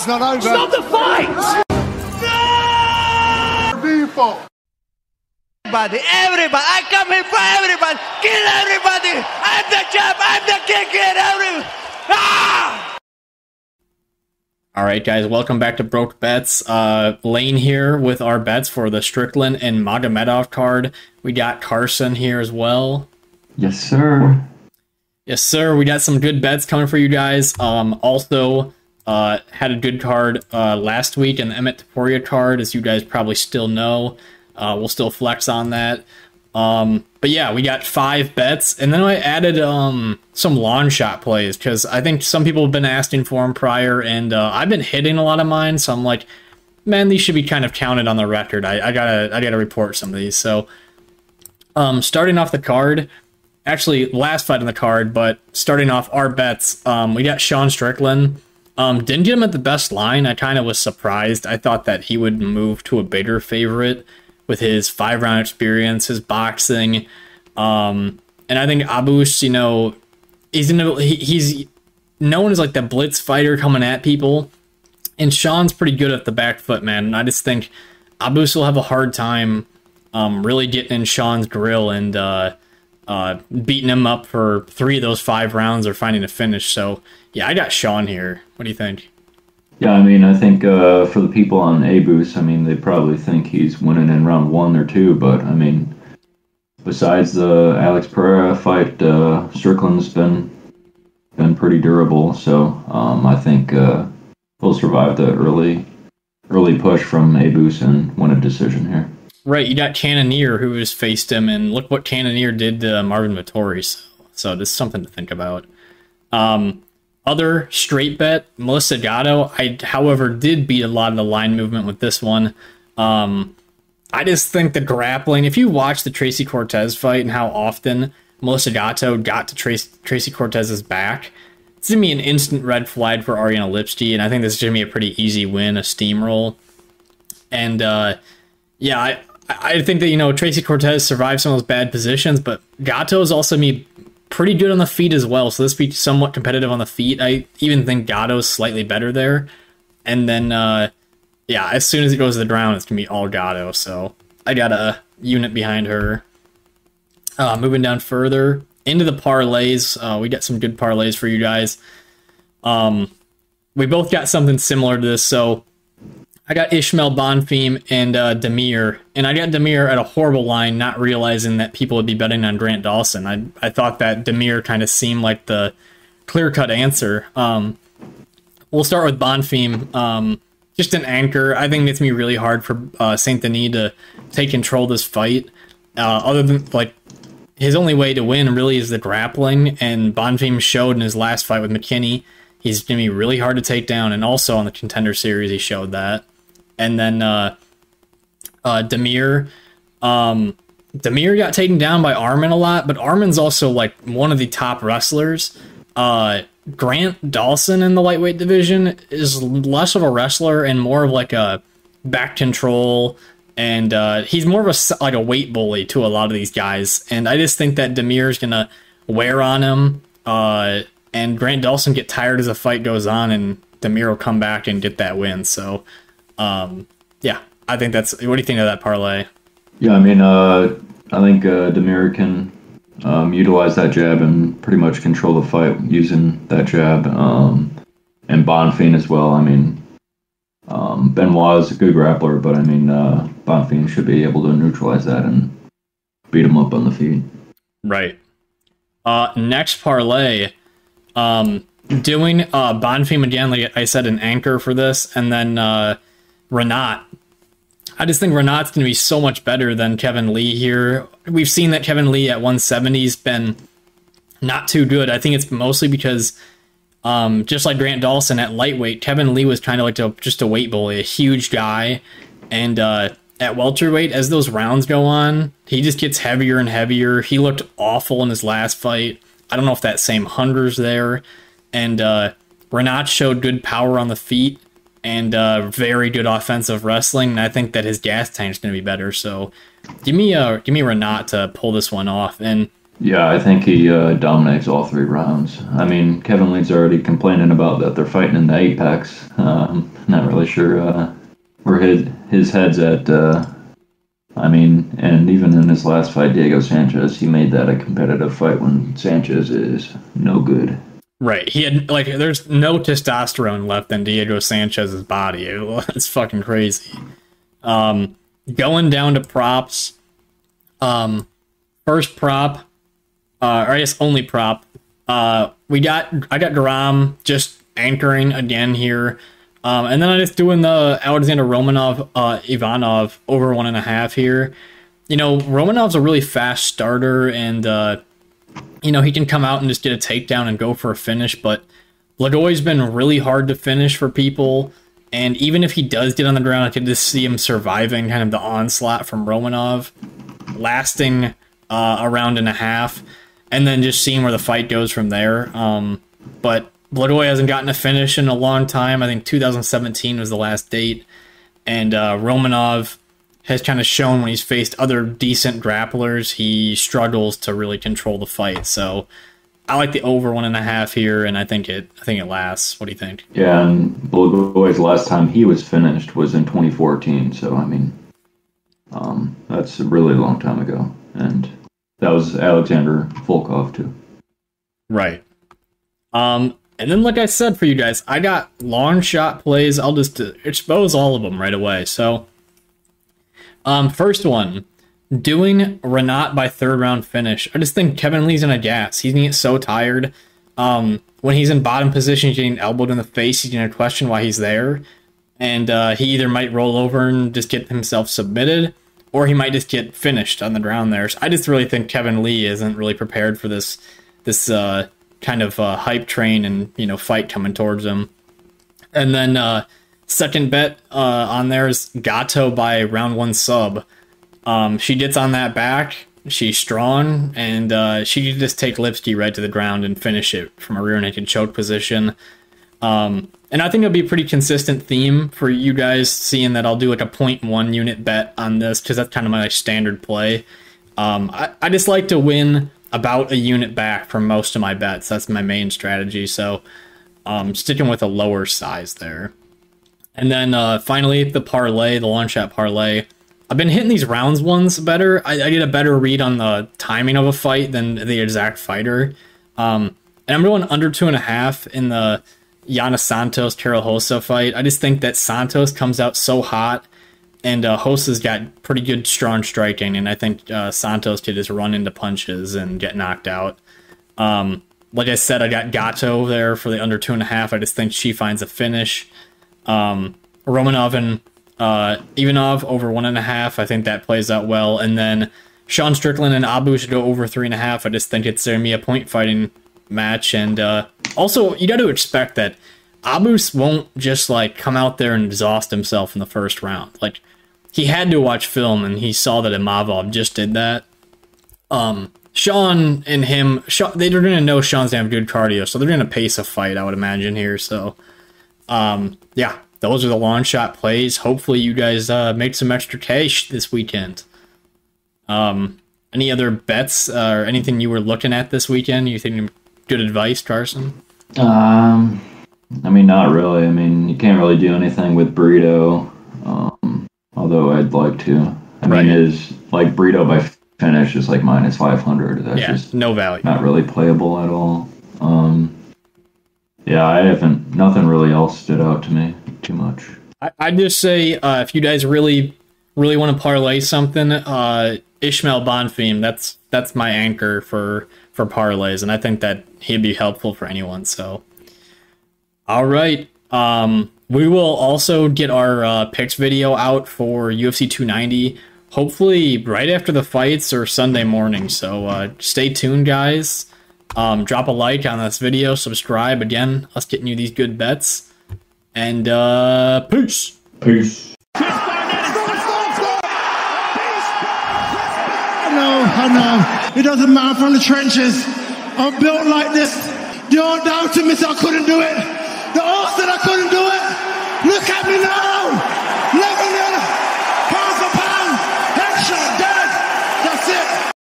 It's not over. Stop the fight! People. Everybody, I come here for everybody. Kill everybody. I'm the champ. I'm the king. Get everyone. Ah! All right, guys, welcome back to Broke Bets. Lane here with our bets for the Strickland and Magomedov card. We got Carson here as well. Yes, sir. Yes, sir. We got some good bets coming for you guys. Also, had a good card last week, an Emmett Taporia card, as you guys probably still know. We'll still flex on that. But yeah, we got 5 bets, and then I added some long shot plays, because I think some people have been asking for them prior, and I've been hitting a lot of mine, so I'm like, man, these should be kind of counted on the record. I gotta report some of these. So starting off the card, actually last fight on the card, but starting off our bets, we got Sean Strickland. Didn't get him at the best line. I kind of was surprised. I thought that he would move to a bigger favorite with his 5-round experience, his boxing, and I think Abus, you know, he's known as like the blitz fighter coming at people, and Sean's pretty good at the back foot, man. And I just think Abus will have a hard time really getting in Sean's grill and beating him up for 3 of those 5 rounds or finding a finish. So yeah, I got Sean here. What do you think? Yeah, I mean, I think for the people on Abus, I mean, they probably think he's winning in round 1 or 2, but I mean, besides the Alex Pereira fight, Strickland's been pretty durable. So I think he'll survive the early push from Abus and win a decision here. Right, you got Cannonier, who has faced him, and look what Cannonier did to Marvin Vittori. So this is something to think about. Other straight bet, Melissa Gatto. I, however, did beat a lot of the line movement with this one. I just think the grappling, if you watch the Tracy Cortez fight and how often Melissa Gatto got to Tracy Cortez's back, it's going to be an instant red flag for Ariane Lipski, and I think this is going to be a pretty easy win, a steamroll. And yeah, I think that, you know, Tracy Cortez survived some of those bad positions, but Gatto is also pretty good on the feet as well, so this be somewhat competitive on the feet. I even think Gatto's slightly better there. And then, yeah, as soon as it goes to the ground, it's going to be all Gatto, so I got a unit behind her. Moving down further, into the parlays, we got some good parlays for you guys. We both got something similar to this, so I got Ismael, Bonfim, and Demir, and I got Demir at a horrible line, not realizing that people would be betting on Grant Dawson. I thought that Demir kind of seemed like the clear-cut answer. We'll start with Bonfim. Just an anchor. I think it's going to be really hard for Saint-Denis to take control of this fight. Other than, like, his only way to win really is the grappling, and Bonfim showed in his last fight with McKinney he's going to be really hard to take down, and also on the Contender Series he showed that. And then Demir. Demir got taken down by Arman a lot, but Arman's also like one of the top wrestlers. Grant Dawson in the lightweight division is less of a wrestler and more of like a back control, and he's more of a weight bully to a lot of these guys. And I just think that Demir is gonna wear on him, and Grant Dawson get tired as the fight goes on, and Demir will come back and get that win. So yeah, I think that's, what do you think of that parlay? Yeah, I mean, I think Demir can utilize that jab and pretty much control the fight using that jab, and Bonfim as well. I mean, Benoit is a good grappler, but I mean, Bonfim should be able to neutralize that and beat him up on the feet. Right. Next parlay, doing Bonfim again, like I said, an anchor for this, and then Rinat. I just think Rinat's going to be so much better than Kevin Lee here. We've seen that Kevin Lee at 170's been not too good. I think it's mostly because, just like Grant Dawson at lightweight, Kevin Lee was kind of like just a weight bully, a huge guy. And at welterweight, as those rounds go on, he just gets heavier and heavier. He looked awful in his last fight. I don't know if that same hunger's there. And Rinat showed good power on the feet and very good offensive wrestling. And I think that his gas tank's going to be better. So give me Rinat to pull this one off. And Yeah, I think he dominates all 3 rounds. I mean, Kevin Lee's already complaining about that they're fighting in the apex. Not really sure where his head's at. I mean, and even in his last fight, Diego Sanchez, he made that a competitive fight when Sanchez is no good. Right. He had, like, there's no testosterone left in Diego Sanchez's body. It's fucking crazy. Going down to props. First prop, or I guess only prop. I got Guram just anchoring again here. And then I'm just doing the Alexandr Romanov, Ivanov over 1.5 here. You know, Romanov's a really fast starter, and you know, he can come out and just get a takedown and go for a finish, but Blagoy's been really hard to finish for people, and even if he does get on the ground, I could just see him surviving kind of the onslaught from Romanov, lasting a round and a half, and then just seeing where the fight goes from there. But Blagoy hasn't gotten a finish in a long time. I think 2017 was the last date, and Romanov has kind of shown when he's faced other decent grapplers, he struggles to really control the fight. So I like the over 1.5 here, and I think it lasts. What do you think? Yeah, and Blagoy's last time he was finished was in 2014. So I mean, that's a really long time ago, and that was Alexander Volkov too. Right. And then, like I said for you guys, I got long shot plays. I'll just expose all of them right away. So. First one, doing Rinat by 3rd round finish. I just think Kevin Lee's in a gas. He's gonna get so tired. When he's in bottom position, he's getting elbowed in the face. He's gonna question why he's there, and he either might roll over and just get himself submitted, or he might just get finished on the ground there. So I just really think Kevin Lee isn't really prepared for this kind of hype train and, you know, fight coming towards him. And then second bet on there is Gato by round 1 sub. She gets on that back. She's strong, and she can just take Lipsky right to the ground and finish it from a rear naked choke position. And I think it'll be a pretty consistent theme for you guys, seeing that I'll do like a 0.1 unit bet on this, because that's kind of my standard play. I just like to win about a unit back from most of my bets. That's my main strategy, so sticking with a lower size there. And then finally, the parlay, the long shot parlay. I've been hitting these rounds ones better. I get a better read on the timing of a fight than the exact fighter. And I'm going under 2.5 in the Yana Santos Karol Rosa fight. I just think that Santos comes out so hot, and Rosa's got pretty good strong striking, and I think Santos could just run into punches and get knocked out. Like I said, I got Gato there for the under 2.5. I just think she finds a finish. Romanov and Ivanov over 1.5. I think that plays out well. And then Sean Strickland and Abu should go over 3.5. I just think it's going to be a point fighting match. And also, you got to expect that Abus won't just like come out there and exhaust himself in the first round. Like, he had to watch film, and he saw that Imavov just did that. Sean and him, they're going to know Sean's going to have good cardio, so they're going to pace a fight, I would imagine, here. So yeah, those are the long shot plays. Hopefully you guys make some extra cash this weekend. Any other bets or anything you were looking at this weekend? You think good advice, Carson? I mean, not really. I mean, you can't really do anything with Brito, although I'd like to. I mean, is like Brito by finish is like -500. That's just no value. Not really playable at all. Yeah, nothing really else stood out to me too much. I'd just say if you guys really want to parlay something, Ismael Bonfim, that's my anchor for parlays, and I think that he'd be helpful for anyone. So, all right, we will also get our picks video out for UFC 290, hopefully right after the fights or Sunday morning. So stay tuned, guys. Drop a like on this video, subscribe. Again, us getting you these good bets, and peace. I know. It doesn't matter, from the trenches. I'm built like this. Don't doubt me, I couldn't do it. The odds that I couldn't do it. Look at me now.